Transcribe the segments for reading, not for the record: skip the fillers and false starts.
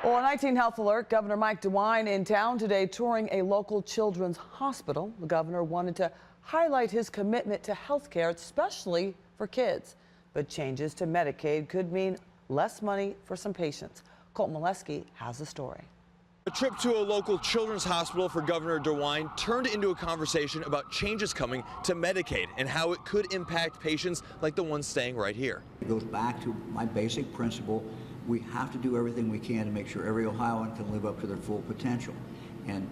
Well, a 19 health alert. Governor Mike DeWine in town today touring a local children's hospital. The governor wanted to highlight his commitment to health care, especially for kids. But changes to Medicaid could mean less money for some patients. Colt Molesky has the story. A trip to a local children's hospital for Governor DeWine turned into a conversation about changes coming to Medicaid and how it could impact patients like the ones staying right here. It goes back to my basic principle. We have to do everything we can to make sure every Ohioan can live up to their full potential. And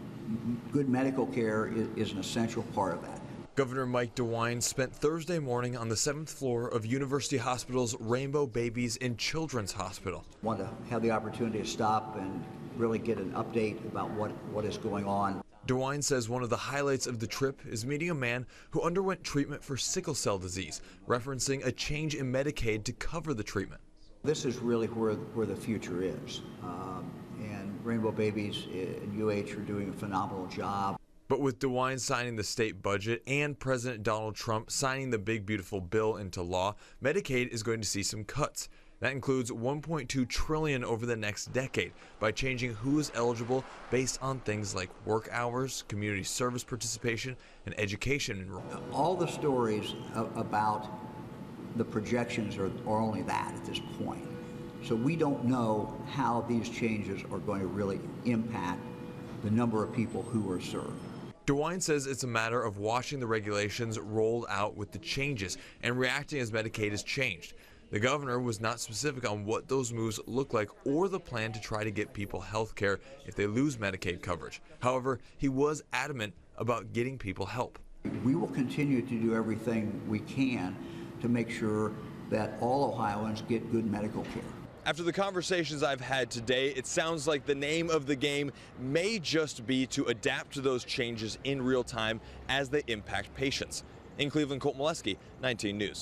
good medical care is an essential part of that. Governor Mike DeWine spent Thursday morning on the 7th floor of University Hospital's Rainbow Babies and Children's Hospital. I want to have the opportunity to stop and really get an update about what is going on. DeWine says one of the highlights of the trip is meeting a man who underwent treatment for sickle cell disease, referencing a change in Medicaid to cover the treatment. This is really where the future is. And Rainbow Babies and UH are doing a phenomenal job. But with DeWine signing the state budget and President Donald Trump signing the big beautiful bill into law, Medicaid is going to see some cuts. That includes $1.2 trillion over the next decade by changing who is eligible based on things like work hours, community service participation, and education enrollment. All the stories about the projections are only that at this point. So we don't know how these changes are going to really impact the number of people who are served. DeWine says it's a matter of watching the regulations rolled out with the changes and reacting as Medicaid is changed. The governor was not specific on what those moves look like or the plan to try to get people health care if they lose Medicaid coverage. However, he was adamant about getting people help. We will continue to do everything we can to make sure that all Ohioans get good medical care. After the conversations I've had today, it sounds like the name of the game may just be to adapt to those changes in real time as they impact patients. In Cleveland, Colt Molesky, 19 News.